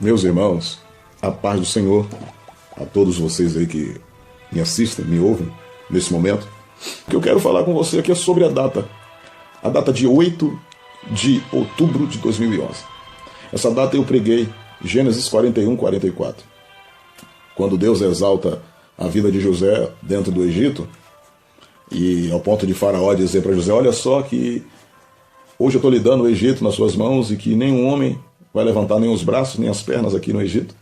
Meus irmãos, a paz do Senhor, a todos vocês aí que me assistem, me ouvem nesse momento. O que eu quero falar com você aqui é sobre a data de 8 de outubro de 2011. Essa data eu preguei Gênesis 41, 44. Quando Deus exalta a vida de José dentro do Egito, e ao ponto de Faraó dizer para José: olha só que hoje eu estou lhe dando o Egito nas suas mãos e que nenhum homem vai levantar nem os braços nem as pernas aqui no Egito,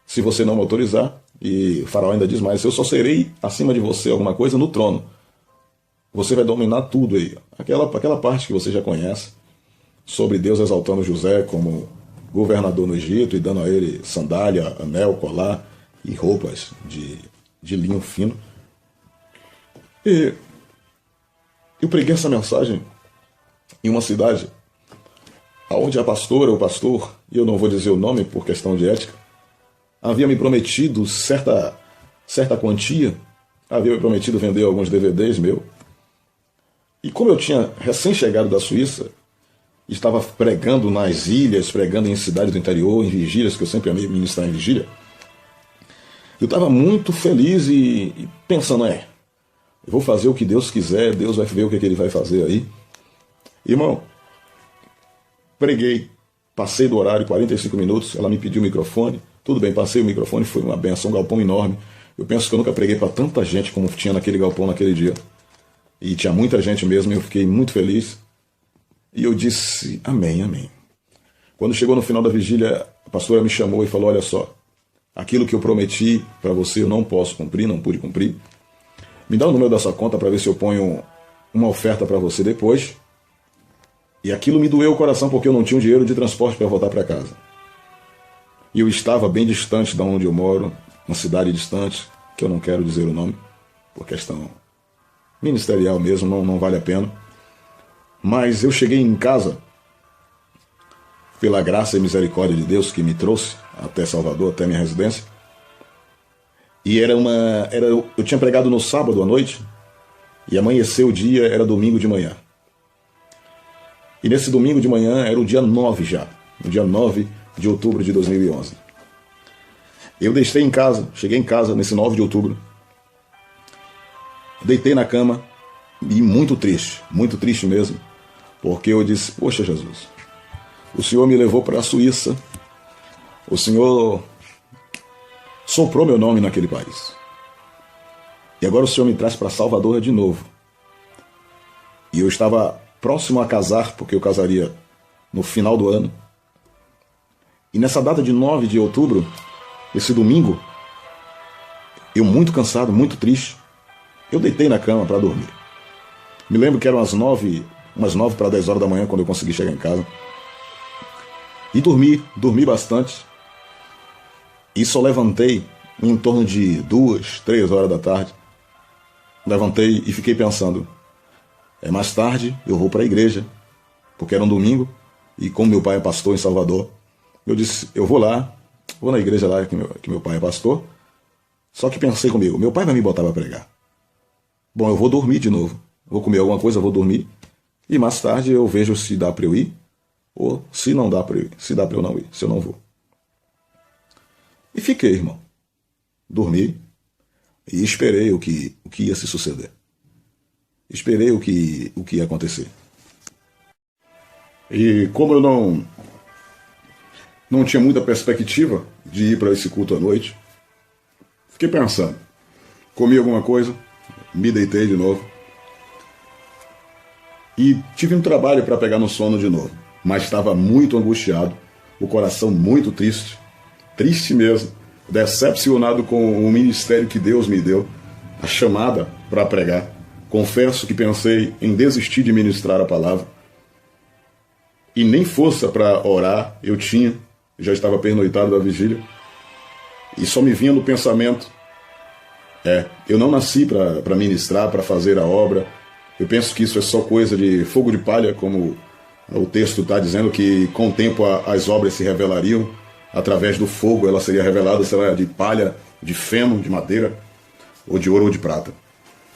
se você não me autorizar. E Faraó ainda diz mais: eu só serei acima de você alguma coisa no trono. Você vai dominar tudo aí. Aquela parte que você já conhece, sobre Deus exaltando José como governador no Egito e dando a ele sandália, anel, colar e roupas de linho fino. E eu preguei essa mensagem em uma cidade onde a pastora, o pastor, e eu não vou dizer o nome por questão de ética, havia me prometido certa quantia, havia me prometido vender alguns DVDs meu. E como eu tinha recém-chegado da Suíça, estava pregando nas ilhas, pregando em cidades do interior, em vigílias, que eu sempre amei ministrar em vigília, eu estava muito feliz e pensando: eu vou fazer o que Deus quiser, Deus vai ver o que Ele vai fazer aí. Irmão, preguei, passei do horário, 45 minutos, ela me pediu o microfone, tudo bem, passei o microfone, foi uma benção, um galpão enorme. Eu penso que eu nunca preguei para tanta gente como tinha naquele galpão naquele dia. E tinha muita gente mesmo, e eu fiquei muito feliz. E eu disse: amém, amém. Quando chegou no final da vigília, a pastora me chamou e falou: olha só, aquilo que eu prometi para você eu não posso cumprir, não pude cumprir. Me dá o número da sua conta para ver se eu ponho uma oferta para você depois. E aquilo me doeu o coração porque eu não tinha o dinheiro de transporte para voltar para casa. E eu estava bem distante de onde eu moro, uma cidade distante, que eu não quero dizer o nome, por questão ministerial mesmo, não vale a pena. Mas eu cheguei em casa, pela graça e misericórdia de Deus que me trouxe até Salvador, até minha residência. E eu tinha pregado no sábado à noite, e amanheceu o dia, era domingo de manhã. E nesse domingo de manhã era o dia 9 já, o dia 9 de outubro de 2011. Eu cheguei em casa nesse 9 de outubro, deitei na cama e muito triste mesmo, porque eu disse: poxa Jesus, o Senhor me levou para a Suíça, o Senhor soprou meu nome naquele país, e agora o Senhor me traz para Salvador de novo. E eu estava próximo a casar, porque eu casaria no final do ano. E nessa data de 9 de outubro, esse domingo, eu muito cansado, muito triste, eu deitei na cama para dormir. Me lembro que eram umas 9 para 10 horas da manhã quando eu consegui chegar em casa. E dormi bastante. E só levantei em torno de 2, 3 horas da tarde. Levantei e fiquei pensando: mais tarde eu vou para a igreja, porque era um domingo, e como meu pai é pastor em Salvador, eu disse: eu vou na igreja lá que meu pai é pastor. Só que pensei comigo: meu pai vai me botar para pregar. Bom, eu vou dormir de novo, vou comer alguma coisa, vou dormir, e mais tarde eu vejo se dá para eu ir, ou se não dá para eu ir, se dá para eu não ir, se eu não vou. E fiquei, irmão. Dormi e esperei o que ia se suceder. Esperei o que ia acontecer. E como eu não tinha muita perspectiva de ir para esse culto à noite, fiquei pensando. Comi alguma coisa, me deitei de novo. E tive um trabalho para pegar no sono de novo. Mas estava muito angustiado, o coração muito triste, triste mesmo, decepcionado com o ministério que Deus me deu, a chamada para pregar. Confesso que pensei em desistir de ministrar a palavra. E nem força para orar eu tinha, já estava pernoitado da vigília. E só me vinha no pensamento: eu não nasci para ministrar, para fazer a obra. Eu penso que isso é só coisa de fogo de palha, como o texto está dizendo, que com o tempo as obras se revelariam. Através do fogo ela seria revelada, se ela é de palha, de feno, de madeira, ou de ouro ou de prata.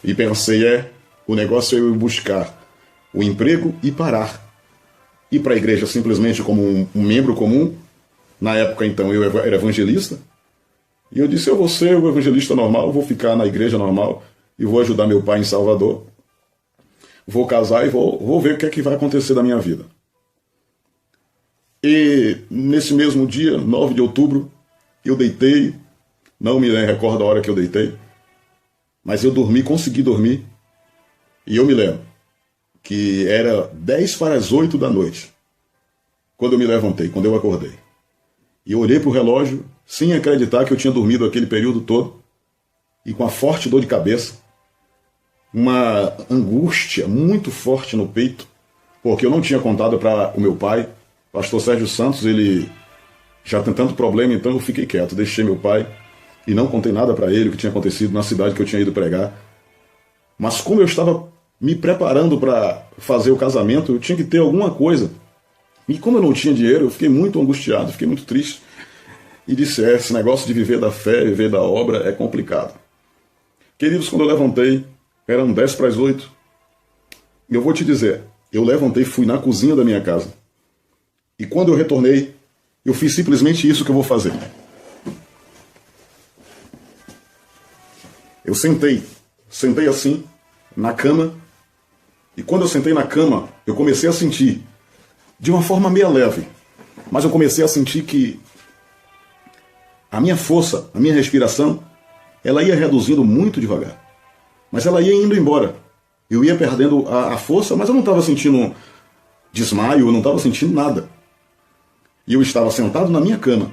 E pensei: o negócio é eu buscar o emprego e parar. Ir para a igreja simplesmente como um membro comum, Na época, então, eu era evangelista. E eu disse, eu vou ser o evangelista normal, vou ficar na igreja normal e vou ajudar meu pai em Salvador. Vou casar e vou ver o que é que vai acontecer da minha vida. E nesse mesmo dia, 9 de outubro, eu deitei, não me recordo a hora que eu deitei, mas eu dormi, consegui dormir, e eu me lembro que era 10 para as 8 da noite, quando eu me levantei, quando eu acordei. E eu olhei para o relógio, sem acreditar que eu tinha dormido aquele período todo, e com a forte dor de cabeça, uma angústia muito forte no peito, porque eu não tinha contado para o meu pai, pastor Sérgio Santos, ele já tem tanto problema, então eu fiquei quieto, deixei meu pai e não contei nada para ele o que tinha acontecido na cidade que eu tinha ido pregar. Mas como eu estava me preparando para fazer o casamento, eu tinha que ter alguma coisa. E como eu não tinha dinheiro, eu fiquei muito angustiado, fiquei muito triste. E disse, esse negócio de viver da fé, viver da obra é complicado. Queridos, quando eu levantei, eram 10 para as 8. Eu vou te dizer, eu levantei, fui na cozinha da minha casa. E quando eu retornei, eu fiz simplesmente isso que eu vou fazer. Eu sentei assim, na cama, e quando eu sentei na cama, eu comecei a sentir, de uma forma meio leve, mas eu comecei a sentir que a minha força, a minha respiração, ela ia reduzindo muito devagar, mas ela ia indo embora. Eu ia perdendo a força, mas eu não estava sentindo desmaio, eu não estava sentindo nada. E eu estava sentado na minha cama,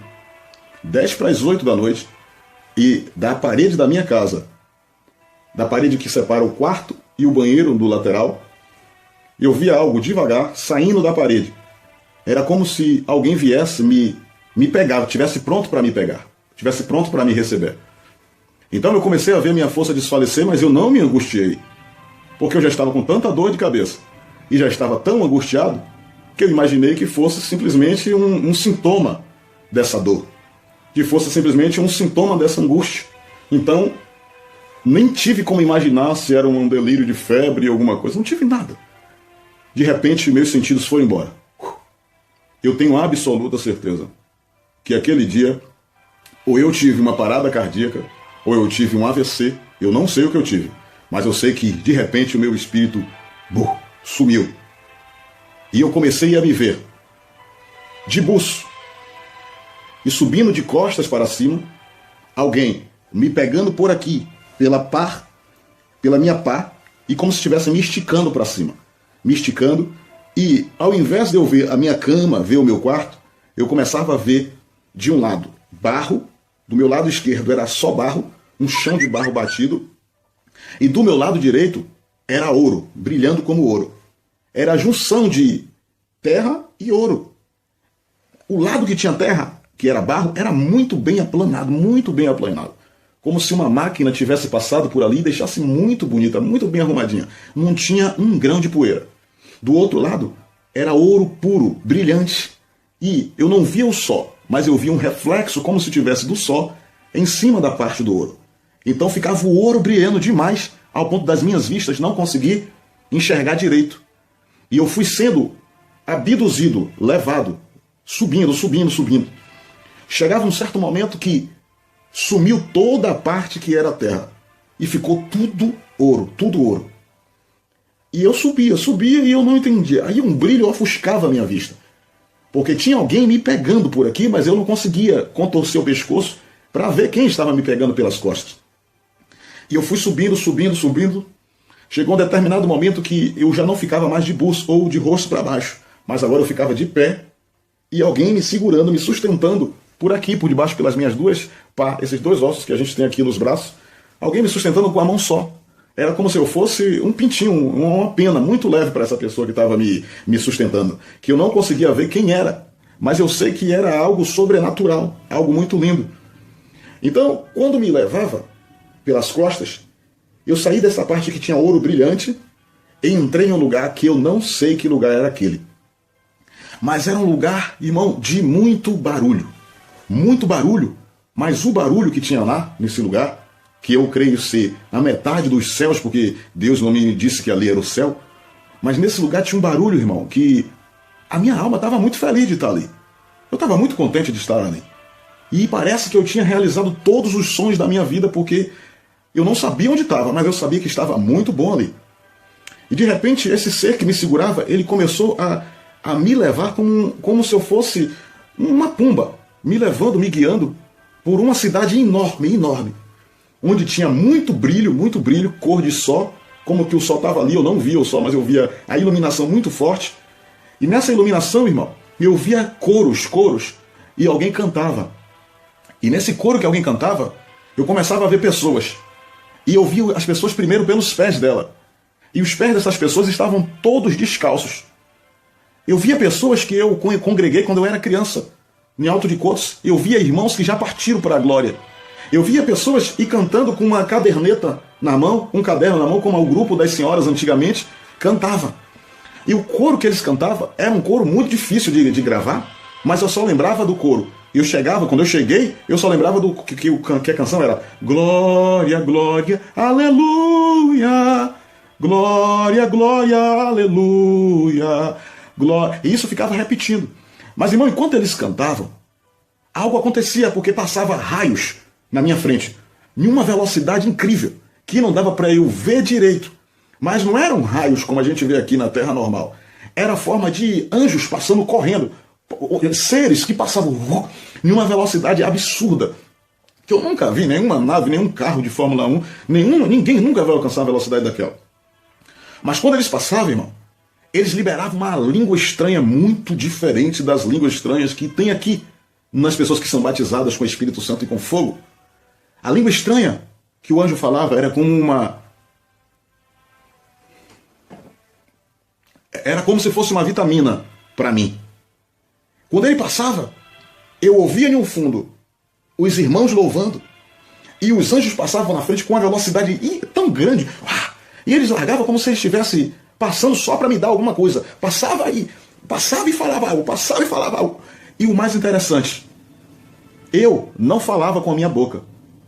10 para as 8 da noite, e da parede da minha casa, da parede que separa o quarto e o banheiro do lateral, eu via algo devagar saindo da parede. Era como se alguém viesse me pegar, estivesse pronto para me pegar, estivesse pronto para me receber. Então eu comecei a ver minha força desfalecer, mas eu não me angustiei, porque eu já estava com tanta dor de cabeça e já estava tão angustiado que eu imaginei que fosse simplesmente um sintoma dessa dor, que fosse simplesmente um sintoma dessa angústia. Então, nem tive como imaginar se era um delírio de febre ou alguma coisa, não tive nada. De repente, meus sentidos foram embora. Eu tenho absoluta certeza que aquele dia, ou eu tive uma parada cardíaca, ou eu tive um AVC, eu não sei o que eu tive, mas eu sei que, de repente, o meu espírito sumiu. E eu comecei a me ver de buço e subindo de costas para cima, alguém me pegando por aqui, pela minha pá, e como se estivesse me esticando para cima. Me esticando, e ao invés de eu ver a minha cama, ver o meu quarto, eu começava a ver de um lado barro, do meu lado esquerdo era só barro, um chão de barro batido, e do meu lado direito era ouro, brilhando como ouro. Era a junção de terra e ouro. O lado que tinha terra, que era barro, era muito bem aplanado, muito bem aplanado. Como se uma máquina tivesse passado por ali e deixasse muito bonita, muito bem arrumadinha. Não tinha um grão de poeira. Do outro lado, era ouro puro, brilhante. E eu não via o sol, mas eu via um reflexo como se tivesse do sol em cima da parte do ouro. Então ficava o ouro brilhando demais, ao ponto das minhas vistas não conseguir enxergar direito. E eu fui sendo abduzido, levado, subindo. Chegava um certo momento que sumiu toda a parte que era a terra. E ficou tudo ouro. E eu subia e eu não entendia. Aí um brilho ofuscava a minha vista. Porque tinha alguém me pegando por aqui, mas eu não conseguia contorcer o pescoço para ver quem estava me pegando pelas costas. E eu fui subindo. Chegou um determinado momento que eu já não ficava mais de buço ou de rosto para baixo. Mas agora eu ficava de pé e alguém me segurando, me sustentando por aqui, por debaixo, pelas minhas duas pá, esses dois ossos que a gente tem aqui nos braços. Alguém me sustentando com a mão só. Era como se eu fosse um pintinho, uma pena muito leve para essa pessoa que estava me sustentando. Que eu não conseguia ver quem era. Mas eu sei que era algo sobrenatural, algo muito lindo. Então, quando me levava pelas costas, eu saí dessa parte que tinha ouro brilhante e entrei em um lugar que eu não sei que lugar era aquele. Mas era um lugar, irmão, de muito barulho. Muito barulho. Mas o barulho que tinha lá, nesse lugar, que eu creio ser a metade dos céus, porque Deus não me disse que ali era o céu, mas nesse lugar tinha um barulho, irmão, que a minha alma estava muito feliz de estar ali. Eu estava muito contente de estar ali. E parece que eu tinha realizado todos os sonhos da minha vida, porque eu não sabia onde estava, mas eu sabia que estava muito bom ali. E de repente, esse ser que me segurava, ele começou a me levar como se eu fosse uma pomba, me levando, me guiando por uma cidade enorme, enorme, onde tinha muito brilho, cor de sol, como que o sol estava ali, eu não via o sol, mas eu via a iluminação muito forte. E nessa iluminação, irmão, eu via coros, e alguém cantava. E nesse coro que alguém cantava, eu começava a ver pessoas. E eu via as pessoas primeiro pelos pés dela. E os pés dessas pessoas estavam todos descalços. Eu via pessoas que eu congreguei quando eu era criança, em Alto de Cotos. Eu via irmãos que já partiram para a glória. Eu via pessoas ir cantando com uma caderneta na mão, um caderno na mão, como o grupo das senhoras antigamente cantava. E o coro que eles cantavam era um coro muito difícil de gravar, mas eu só lembrava do coro. Quando eu cheguei, eu só lembrava que a canção era glória, glória, aleluia, glória, glória, aleluia, glória. E isso ficava repetindo. Mas, irmão, enquanto eles cantavam, algo acontecia, porque passava raios na minha frente, em uma velocidade incrível, que não dava para eu ver direito. Mas não eram raios como a gente vê aqui na Terra normal. Era a forma de anjos passando correndo, seres que passavam em uma velocidade absurda, que eu nunca vi nenhuma nave, nenhum carro de Fórmula 1, ninguém nunca vai alcançar a velocidade daquela. Mas quando eles passavam, irmão, eles liberavam uma língua estranha muito diferente das línguas estranhas que tem aqui nas pessoas que são batizadas com o Espírito Santo e com fogo. A língua estranha que o anjo falava era como se fosse uma vitamina para mim. Quando ele passava, eu ouvia no fundo os irmãos louvando, e os anjos passavam na frente com uma velocidade tão grande, e eles largavam como se eles estivessem passando só para me dar alguma coisa. Passava e falava algo, passava e falava algo. E o mais interessante, eu não falava com a minha boca.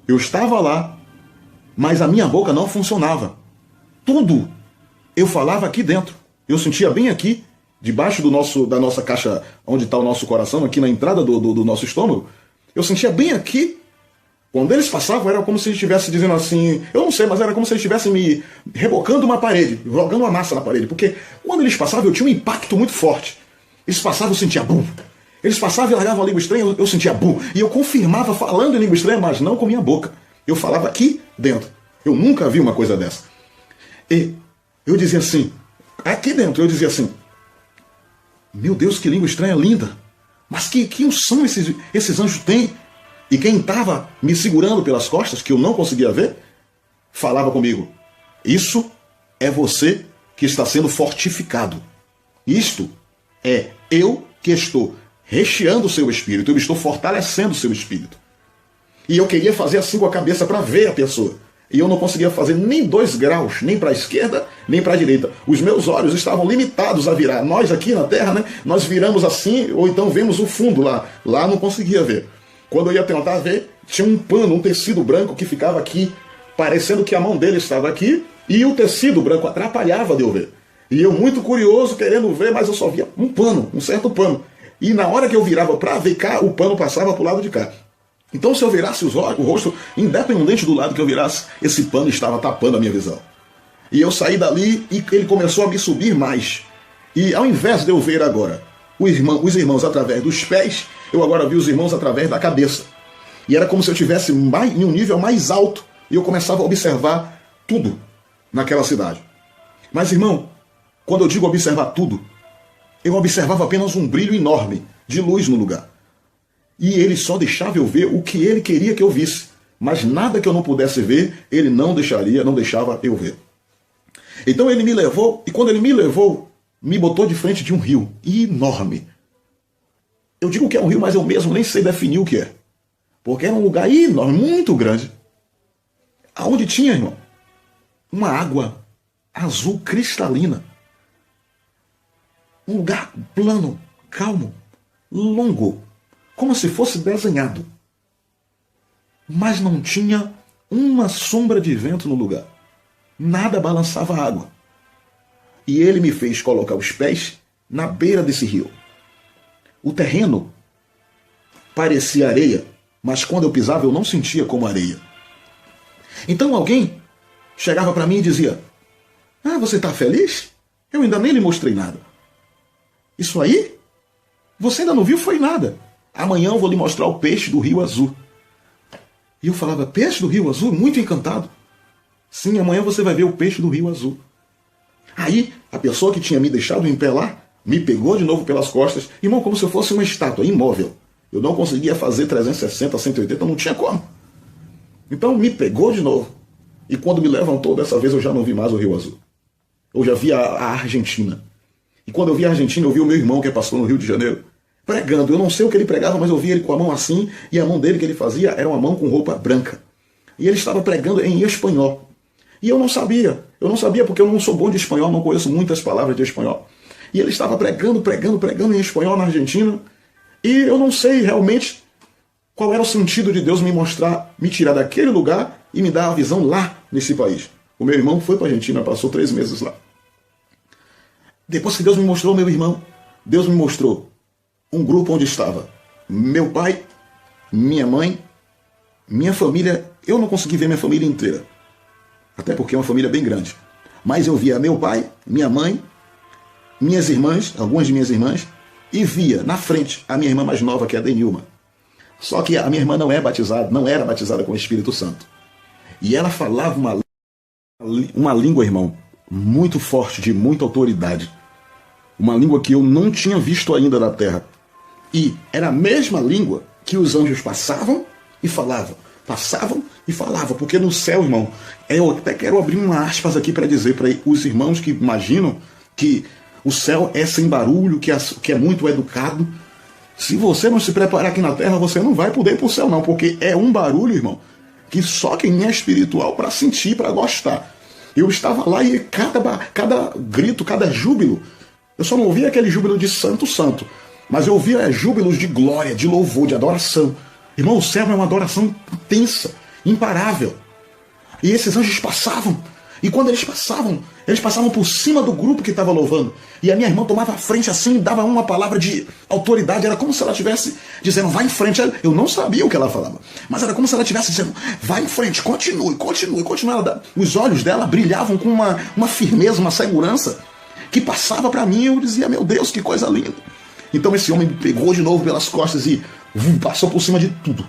Eu estava lá, mas a minha boca não funcionava. Tudo eu falava aqui dentro. Eu sentia bem aqui, debaixo da nossa caixa, onde está o nosso coração, aqui na entrada do nosso estômago. Eu sentia bem aqui. Quando eles passavam, era como se eles estivessem dizendo assim, eu não sei, mas era como se eles estivessem me rebocando uma parede, jogando uma massa na parede. Porque quando eles passavam, eu tinha um impacto muito forte. Eles passavam, eu sentia bum. Eles passavam e largavam a língua estranha, eu sentia bum. E eu confirmava falando em língua estranha, mas não com minha boca. Eu falava aqui dentro. Eu nunca vi uma coisa dessa. E eu dizia assim, aqui dentro, eu dizia assim, meu Deus, que língua estranha linda. Mas que unção esses anjos têm? E quem estava me segurando pelas costas, que eu não conseguia ver, falava comigo, isso é você que está sendo fortificado. Isto é eu que estou recheando o seu espírito, eu estou fortalecendo o seu espírito. E eu queria fazer assim com a cabeça para ver a pessoa. E eu não conseguia fazer nem 2 graus, nem para a esquerda, nem para a direita. Os meus olhos estavam limitados a virar. Nós aqui na Terra, né, nós viramos assim, ou então vemos o fundo lá. Lá não conseguia ver. Quando eu ia tentar ver, tinha um pano, um tecido branco que ficava aqui, parecendo que a mão dele estava aqui, e o tecido branco atrapalhava de eu ver. E eu muito curioso, querendo ver, mas eu só via um pano, um certo pano. E na hora que eu virava para ver cá, o pano passava para o lado de cá. Então, se eu virasse o rosto, independente do lado que eu virasse, esse pano estava tapando a minha visão. E eu saí dali e ele começou a me subir mais. E ao invés de eu ver agora os irmãos através dos pés, eu agora vi os irmãos através da cabeça. E era como se eu estivesse em um nível mais alto e eu começava a observar tudo naquela cidade. Mas, irmão, quando eu digo observar tudo, eu observava apenas um brilho enorme de luz no lugar. E ele só deixava eu ver o que ele queria que eu visse. Mas nada que eu não pudesse ver, ele não deixava eu ver. Então ele me levou, e quando ele me levou, me botou de frente de um rio enorme. Eu digo que é um rio, mas eu mesmo nem sei definir o que é. Porque era um lugar enorme, muito grande. Aonde tinha, irmão, uma água azul cristalina. Um lugar plano, calmo, longo, como se fosse desenhado. Mas não tinha uma sombra de vento no lugar. Nada balançava a água. E ele me fez colocar os pés na beira desse rio. O terreno parecia areia, mas quando eu pisava eu não sentia como areia. Então alguém chegava para mim e dizia: ah, você está feliz? Eu ainda nem lhe mostrei nada. Isso aí? Você ainda não viu foi nada. Amanhã eu vou lhe mostrar o peixe do Rio Azul. E eu falava: peixe do Rio Azul? Muito encantado. Sim, amanhã você vai ver o peixe do Rio Azul. Aí a pessoa que tinha me deixado em pé lá me pegou de novo pelas costas, irmão, como se eu fosse uma estátua imóvel. Eu não conseguia fazer 360, 180, não tinha como. Então me pegou de novo. E quando me levantou, dessa vez eu já não vi mais o Rio Azul. Eu já vi a Argentina. E quando eu vi a Argentina, eu vi o meu irmão que é pastor no Rio de Janeiro, pregando. Eu não sei o que ele pregava, mas eu vi ele com a mão assim, e a mão dele que ele fazia era uma mão com roupa branca. E ele estava pregando em espanhol. E eu não sabia porque eu não sou bom de espanhol, não conheço muitas palavras de espanhol. E ele estava pregando em espanhol na Argentina, e eu não sei realmente qual era o sentido de Deus me mostrar, me tirar daquele lugar e me dar a visão lá nesse país. O meu irmão foi para a Argentina, passou 3 meses lá. Depois que Deus me mostrou meu irmão, Deus me mostrou um grupo onde estava meu pai, minha mãe, minha família. Eu não consegui ver minha família inteira, até porque é uma família bem grande. Mas eu via meu pai, minha mãe, minhas irmãs, algumas de minhas irmãs, e via na frente a minha irmã mais nova, que é a Denilma. Só que a minha irmã não era batizada com o Espírito Santo. E ela falava uma língua, irmão, muito forte, de muita autoridade. Uma língua que eu não tinha visto ainda na terra. E era a mesma língua que os anjos passavam e falavam. Passavam e falavam. Porque no céu, irmão, eu até quero abrir uma aspas aqui para dizer para os irmãos que imaginam que o céu é sem barulho, que é muito educado. Se você não se preparar aqui na terra, você não vai poder ir para o céu, não. Porque é um barulho, irmão, que só quem é espiritual para sentir, para gostar. Eu estava lá e cada grito, cada júbilo, eu só não ouvia aquele júbilo de santo, santo, mas eu ouvia júbilos de glória, de louvor, de adoração. Irmão, o céu é uma adoração intensa, imparável. E esses anjos passavam. E quando eles passavam por cima do grupo que estava louvando. E a minha irmã tomava a frente assim, dava uma palavra de autoridade. Era como se ela estivesse dizendo: vai em frente. Eu não sabia o que ela falava, mas era como se ela estivesse dizendo: vai em frente, continue, continue, continue. Os olhos dela brilhavam com uma firmeza, uma segurança que passava para mim. Eu dizia: meu Deus, que coisa linda. Então esse homem me pegou de novo pelas costas e passou por cima de tudo.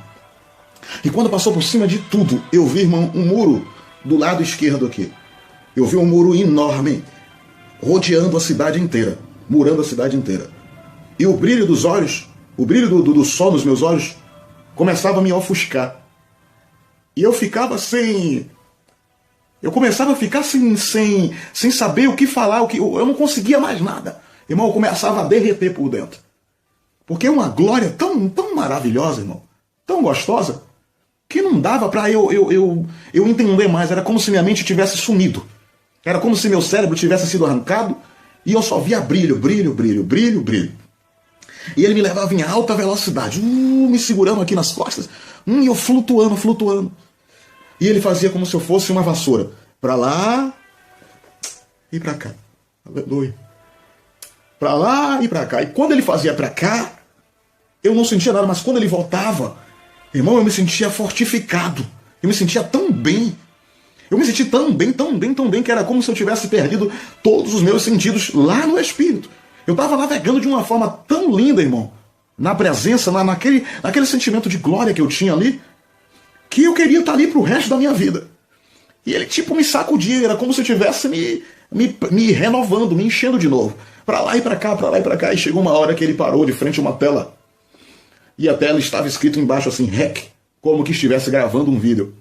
E quando passou por cima de tudo, eu vi, irmão, um muro do lado esquerdo aqui. Eu vi um muro enorme, rodeando a cidade inteira, murando a cidade inteira. E o brilho dos olhos, o brilho do sol nos meus olhos, começava a me ofuscar. E eu ficava eu começava a ficar sem saber o que falar, eu não conseguia mais nada. Irmão, eu começava a derreter por dentro. Porque é uma glória tão maravilhosa, irmão, tão gostosa, que não dava para eu entender mais. Era como se minha mente tivesse sumido. Era como se meu cérebro tivesse sido arrancado e eu só via brilho, brilho, brilho, brilho, brilho. E ele me levava em alta velocidade, me segurando aqui nas costas, e eu flutuando, flutuando. E ele fazia como se eu fosse uma vassoura, para lá e para cá. Aleluia. Para lá e para cá. E quando ele fazia para cá, eu não sentia nada, mas quando ele voltava, irmão, eu me sentia fortificado. Eu me sentia tão bem. Eu me senti tão bem, tão bem, tão bem, que era como se eu tivesse perdido todos os meus sentidos lá no Espírito. Eu estava navegando de uma forma tão linda, irmão, na presença, naquele sentimento de glória que eu tinha ali, que eu queria estar ali pro resto da minha vida. E ele me sacudia, era como se eu estivesse me renovando, me enchendo de novo. Para lá e para cá, para lá e para cá. E chegou uma hora que ele parou de frente a uma tela. E a tela estava escrito embaixo assim, REC, como que estivesse gravando um vídeo.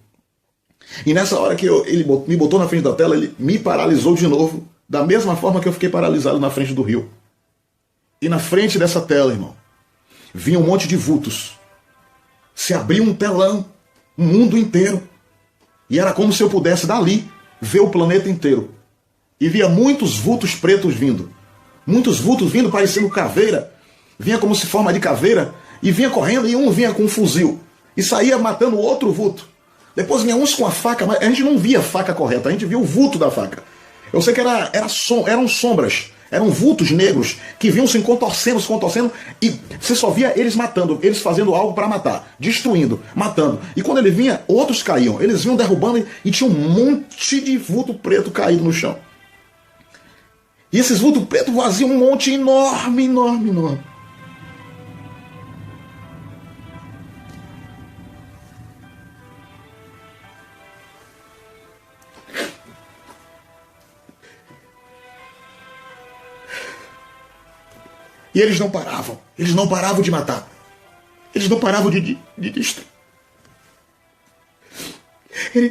E nessa hora que ele me botou na frente da tela, ele me paralisou de novo, da mesma forma que eu fiquei paralisado na frente do rio. E na frente dessa tela, irmão, vinha um monte de vultos. Se abria um telão, um mundo inteiro. E era como se eu pudesse dali ver o planeta inteiro. E via muitos vultos pretos vindo. Muitos vultos vindo parecendo caveira. Vinha como se forma de caveira. E vinha correndo e um vinha com um fuzil. E saía matando outro vulto. Depois vinha uns com a faca, mas a gente não via a faca correta, a gente via o vulto da faca. Eu sei que eram sombras, Eram vultos negros que vinham se contorcendo, e você só via eles matando, eles fazendo algo para matar, destruindo, matando. E quando ele vinha, outros caíam. Eles vinham derrubando e tinha um monte de vulto preto caído no chão. E esses vultos pretos vaziam um monte enorme, enorme, enorme. E eles não paravam de matar. Eles não paravam de destruir.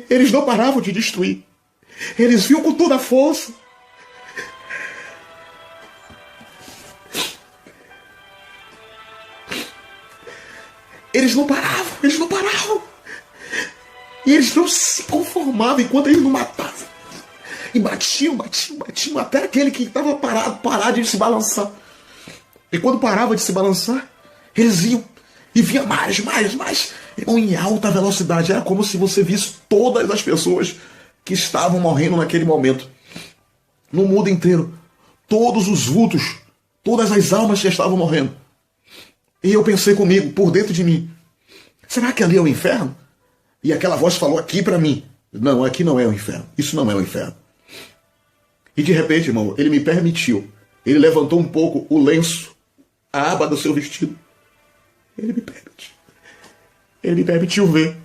Eles não paravam de destruir. Eles vinham com toda a força. Eles não paravam. E eles não se conformavam enquanto eles não matavam. E batiam, até aquele que estava parado, parar de se balançar. E quando parava de se balançar, eles iam. E vinha mais. Em alta velocidade. Era como se você visse todas as pessoas que estavam morrendo naquele momento. No mundo inteiro. Todos os vultos. Todas as almas que estavam morrendo. E eu pensei comigo, por dentro de mim. Será que ali é o inferno? E aquela voz falou aqui para mim. Não, aqui não é o inferno. Isso não é o inferno. E de repente, irmão, ele me permitiu. Ele levantou um pouco o lenço. A aba do seu vestido. Ele me permitiu ver.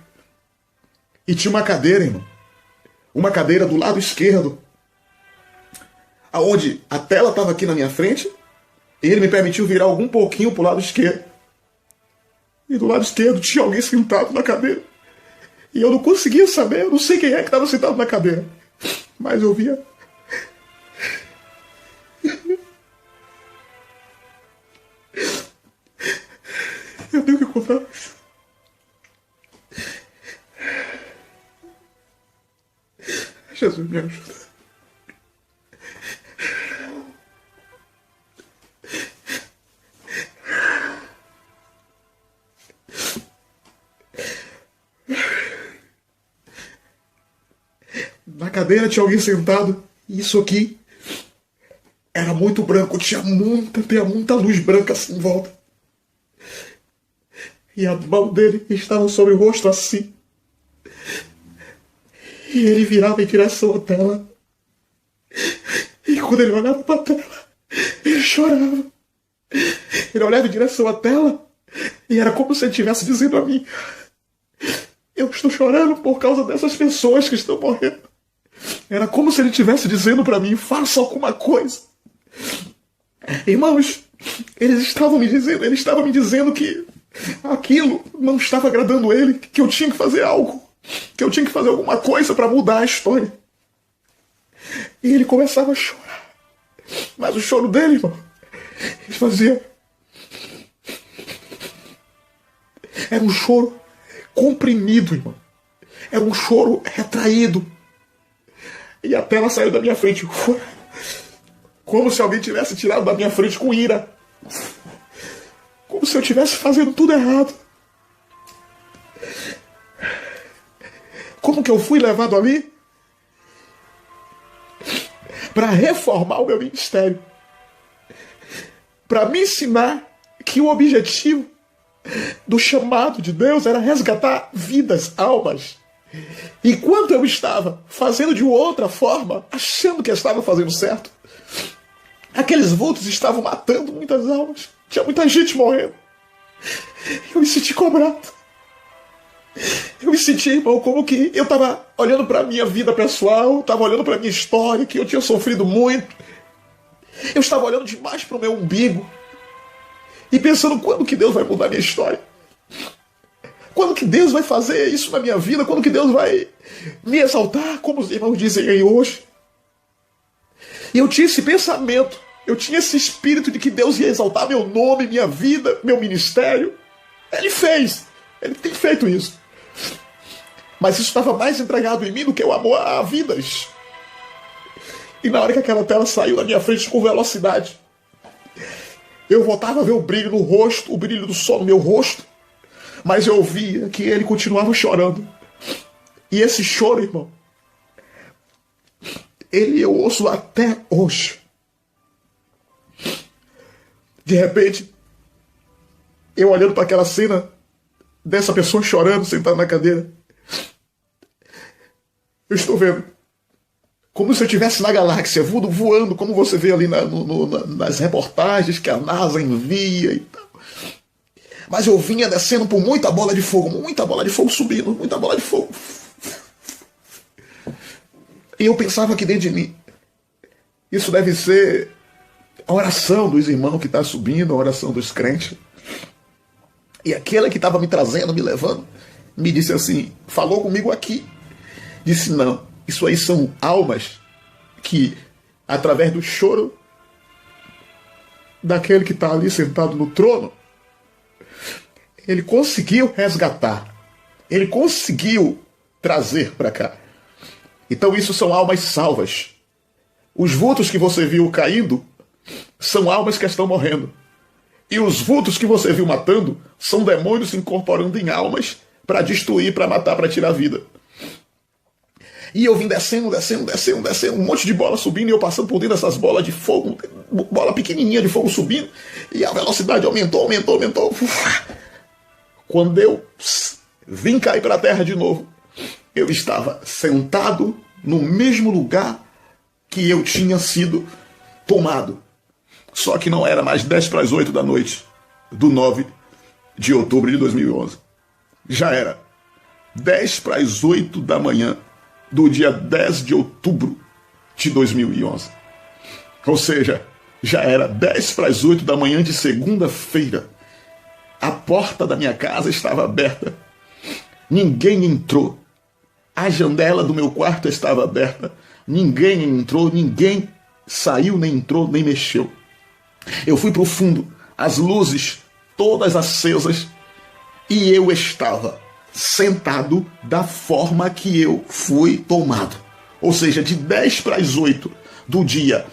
E tinha uma cadeira, irmão. Uma cadeira do lado esquerdo. Aonde a tela estava aqui na minha frente. E ele me permitiu virar algum pouquinho para o lado esquerdo. E do lado esquerdo tinha alguém sentado na cadeira. E eu não conseguia saber. Eu não sei quem é que estava sentado na cadeira. Mas eu via. Eu tenho que contar isso. Jesus, me ajuda. Na cadeira tinha alguém sentado. E isso aqui era muito branco. Tinha muita luz branca assim em volta. E a mão dele estava sobre o rosto assim. E ele virava em direção à tela. E quando ele olhava para a tela, ele chorava. Ele olhava em direção à tela. E era como se ele estivesse dizendo a mim: eu estou chorando por causa dessas pessoas que estão morrendo. Era como se ele estivesse dizendo para mim: faça alguma coisa. Irmãos, ele estava me dizendo que aquilo não estava agradando ele, que eu tinha que fazer algo, que eu tinha que fazer alguma coisa para mudar a história. E ele começava a chorar. Mas o choro dele, irmão, ele fazia... Era um choro comprimido, irmão. Era um choro retraído. E a tela saiu da minha frente. Como se alguém tivesse tirado da minha frente com ira. Como se eu estivesse fazendo tudo errado. Como que eu fui levado ali? Para reformar o meu ministério. Para me ensinar que o objetivo do chamado de Deus era resgatar vidas, almas. Enquanto eu estava fazendo de outra forma, achando que eu estava fazendo certo, aqueles vultos estavam matando muitas almas. Tinha muita gente morrendo. Eu me senti cobrado. Eu me senti, irmão, como que eu estava olhando para a minha vida pessoal, estava olhando para a minha história, que eu tinha sofrido muito. Eu estava olhando demais para o meu umbigo e pensando: quando que Deus vai mudar a minha história? Quando que Deus vai fazer isso na minha vida? Quando que Deus vai me exaltar, como os irmãos dizem aí hoje? E eu tinha esse pensamento, eu tinha esse espírito de que Deus ia exaltar meu nome, minha vida, meu ministério. Ele fez, ele tem feito isso. Mas isso estava mais entregado em mim do que o amor a vidas. E na hora que aquela tela saiu da minha frente com velocidade, eu voltava a ver o brilho no rosto, o brilho do sol no meu rosto. Mas eu via que ele continuava chorando. E esse choro, irmão, eu ouço até hoje. De repente, eu olhando para aquela cena dessa pessoa chorando, sentada na cadeira, eu estou vendo como se eu estivesse na galáxia, voando, como você vê ali nas reportagens que a NASA envia e tal. Mas eu vinha descendo por muita bola de fogo subindo, muita bola de fogo. E eu pensava aqui dentro de mim, isso deve ser a oração dos irmãos que está subindo, a oração dos crentes. E aquele que estava me trazendo, me levando, me disse assim, falou comigo aqui. Disse, não, isso aí são almas que, através do choro daquele que está ali sentado no trono, ele conseguiu resgatar, ele conseguiu trazer para cá. Então isso são almas salvas. Os vultos que você viu caindo são almas que estão morrendo. E os vultos que você viu matando são demônios se incorporando em almas para destruir, para matar, para tirar a vida. E eu vim descendo, um monte de bola subindo, e eu passando por dentro dessas bolas de fogo, bola pequenininha de fogo subindo, e a velocidade aumentou. Quando eu vim cair para a terra de novo, eu estava sentado no mesmo lugar que eu tinha sido tomado. Só que não era mais 7:50 da noite do 9 de outubro de 2011. Já era 7:50 da manhã do dia 10 de outubro de 2011. Ou seja, já era 7:50 da manhã de segunda-feira. A porta da minha casa estava aberta. Ninguém entrou. A janela do meu quarto estava aberta. Ninguém entrou, ninguém saiu, nem entrou, nem mexeu. Eu fui para o fundo, as luzes todas acesas, e eu estava sentado da forma que eu fui tomado. Ou seja, de 7:50 do dia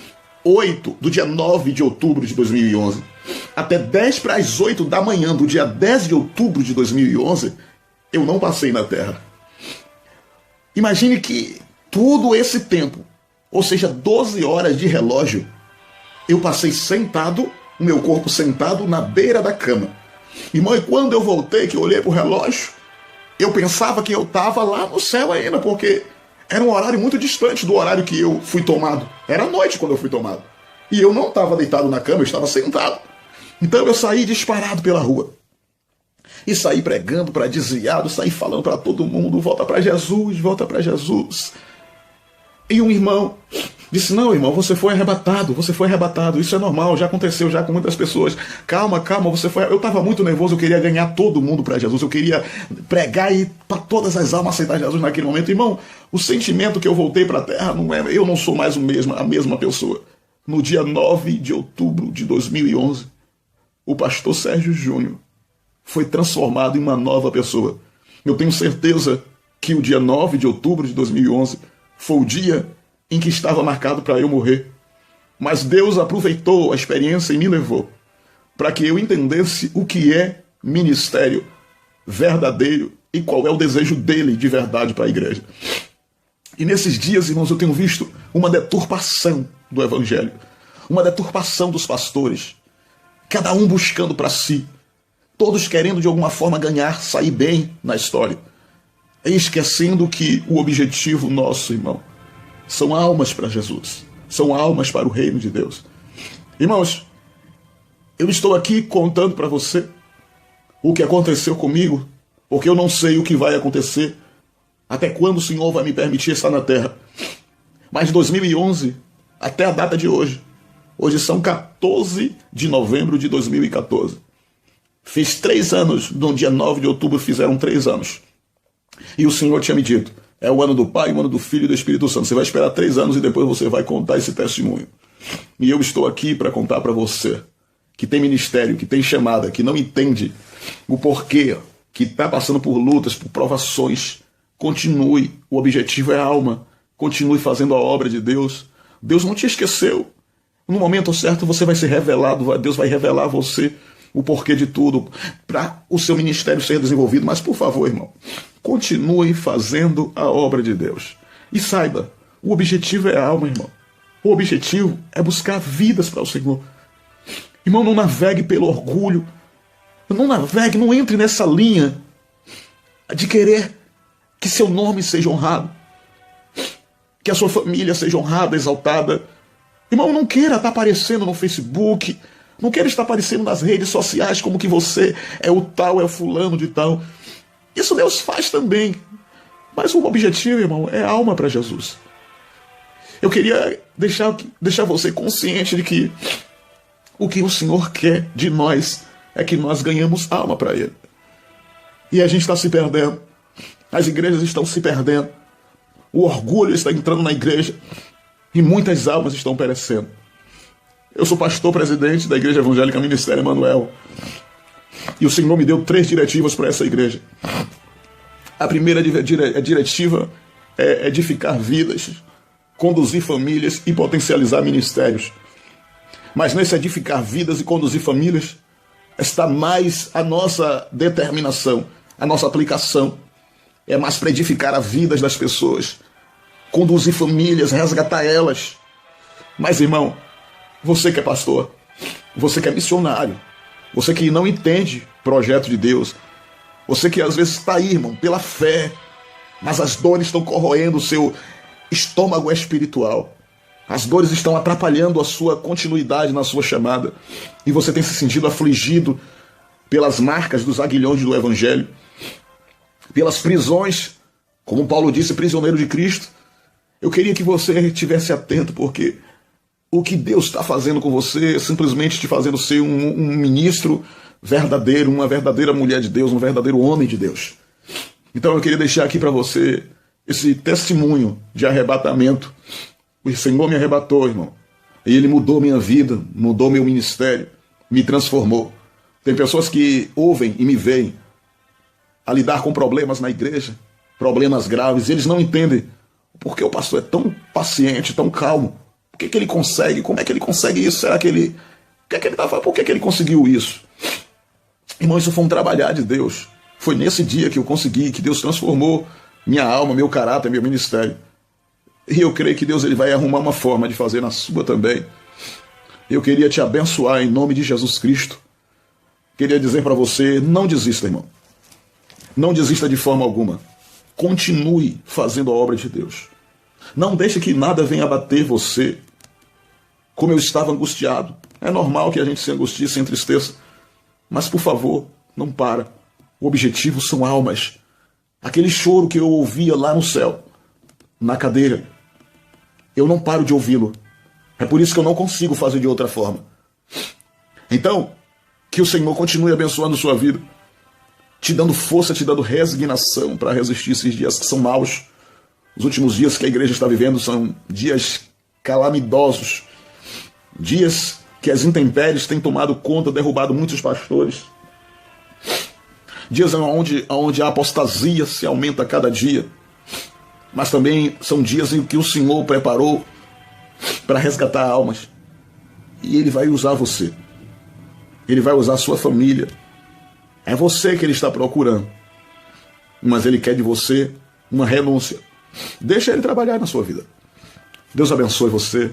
9 de outubro de 2011 até 7:50 da manhã do dia 10 de outubro de 2011, eu não passei na Terra. Imagine que todo esse tempo, ou seja, 12 horas de relógio, eu passei sentado, o meu corpo sentado na beira da cama. Irmão, e quando eu voltei, que eu olhei para o relógio, eu pensava que eu estava lá no céu ainda, porque era um horário muito distante do horário que eu fui tomado. Era noite quando eu fui tomado. E eu não estava deitado na cama, eu estava sentado. Então eu saí disparado pela rua. E saí pregando para desviado, saí falando para todo mundo, volta para Jesus, volta para Jesus. E um irmão disse, não, irmão, você foi arrebatado, isso é normal, já aconteceu já com muitas pessoas. Calma, você foi... Eu estava muito nervoso, eu queria ganhar todo mundo para Jesus, eu queria pregar e para todas as almas aceitar Jesus naquele momento. Irmão, o sentimento que eu voltei para a terra, eu não sou mais a mesma pessoa. No dia 9 de outubro de 2011, o pastor Sérgio Júnior foi transformado em uma nova pessoa. Eu tenho certeza que o dia 9 de outubro de 2011 foi o dia em que estava marcado para eu morrer. Mas Deus aproveitou a experiência e me levou para que eu entendesse o que é ministério verdadeiro e qual é o desejo dele de verdade para a igreja. E nesses dias, irmãos, eu tenho visto uma deturpação do evangelho, uma deturpação dos pastores, cada um buscando para si, todos querendo de alguma forma ganhar, sair bem na história, e esquecendo que o objetivo nosso, irmão, são almas para Jesus, são almas para o reino de Deus. Irmãos, eu estou aqui contando para você o que aconteceu comigo, porque eu não sei o que vai acontecer, até quando o Senhor vai me permitir estar na terra. Mas de 2011 até a data de hoje são 14 de novembro de 2014. Fiz 3 anos, no dia 9 de outubro fizeram 3 anos. E o Senhor tinha me dito, é o ano do Pai, o ano do Filho e do Espírito Santo. Você vai esperar 3 anos e depois você vai contar esse testemunho. E eu estou aqui para contar para você, que tem ministério, que tem chamada, que não entende o porquê, que está passando por lutas, por provações. Continue, o objetivo é a alma. Continue fazendo a obra de Deus. Deus não te esqueceu. No momento certo você vai ser revelado, Deus vai revelar a você o porquê de tudo, para o seu ministério ser desenvolvido. Mas, por favor, irmão, continue fazendo a obra de Deus. E saiba, o objetivo é a alma, irmão. O objetivo é buscar vidas para o Senhor. Irmão, não navegue pelo orgulho. Não navegue, não entre nessa linha de querer que seu nome seja honrado, que a sua família seja honrada, exaltada. Irmão, não queira estar aparecendo no Facebook, não queira estar aparecendo nas redes sociais como que você é o tal, é o fulano de tal. Isso Deus faz também. Mas o objetivo, irmão, é alma para Jesus. Eu queria deixar você consciente de que o que o Senhor quer de nós é que nós ganhamos alma para Ele. E a gente está se perdendo. As igrejas estão se perdendo. O orgulho está entrando na igreja. E muitas almas estão perecendo. Eu sou pastor presidente da Igreja Evangélica Ministério Emanuel. E o Senhor me deu 3 diretivas para essa igreja. A primeira diretiva é edificar vidas, conduzir famílias e potencializar ministérios. Mas nesse edificar vidas e conduzir famílias está mais a nossa determinação, a nossa aplicação. É mais para edificar as vidas das pessoas, conduzir famílias, resgatar elas. Mas, irmão, você que é pastor, você que é missionário, você que não entende projeto de Deus, você que às vezes está aí, irmão, pela fé, mas as dores estão corroendo o seu estômago espiritual. As dores estão atrapalhando a sua continuidade na sua chamada. E você tem se sentido afligido pelas marcas dos aguilhões do Evangelho, pelas prisões, como Paulo disse, prisioneiro de Cristo. Eu queria que você estivesse atento, porque o que Deus está fazendo com você é simplesmente te fazendo ser um ministro verdadeiro, uma verdadeira mulher de Deus, um verdadeiro homem de Deus. Então eu queria deixar aqui para você esse testemunho de arrebatamento. O Senhor me arrebatou, irmão. E Ele mudou minha vida, mudou meu ministério, me transformou. Tem pessoas que ouvem e me veem a lidar com problemas na igreja, problemas graves, e eles não entendem por que o pastor é tão paciente, tão calmo. Por que ele consegue? Como é que ele consegue isso? Será que ele... O que é que ele tá fazendo? Por que ele conseguiu isso? Irmão, isso foi um trabalhar de Deus. Foi nesse dia que eu consegui, que Deus transformou minha alma, meu caráter, meu ministério. E eu creio que Deus ele vai arrumar uma forma de fazer na sua também. Eu queria te abençoar em nome de Jesus Cristo. Queria dizer para você, não desista, irmão. Não desista de forma alguma. Continue fazendo a obra de Deus. Não deixe que nada venha abater você. Como eu estava angustiado. É normal que a gente se angustie, se entristeça. Mas, por favor, não para. O objetivo são almas. Aquele choro que eu ouvia lá no céu, na cadeira, eu não paro de ouvi-lo. É por isso que eu não consigo fazer de outra forma. Então, que o Senhor continue abençoando sua vida, te dando força, te dando resignação para resistir esses dias que são maus. Os últimos dias que a igreja está vivendo são dias calamitosos, dias que as intempéries têm tomado conta, derrubado muitos pastores, dias onde a apostasia se aumenta a cada dia, mas também são dias em que o Senhor preparou para resgatar almas, e Ele vai usar você, Ele vai usar a sua família. É você que Ele está procurando, mas Ele quer de você uma renúncia. Deixa Ele trabalhar na sua vida. Deus abençoe você.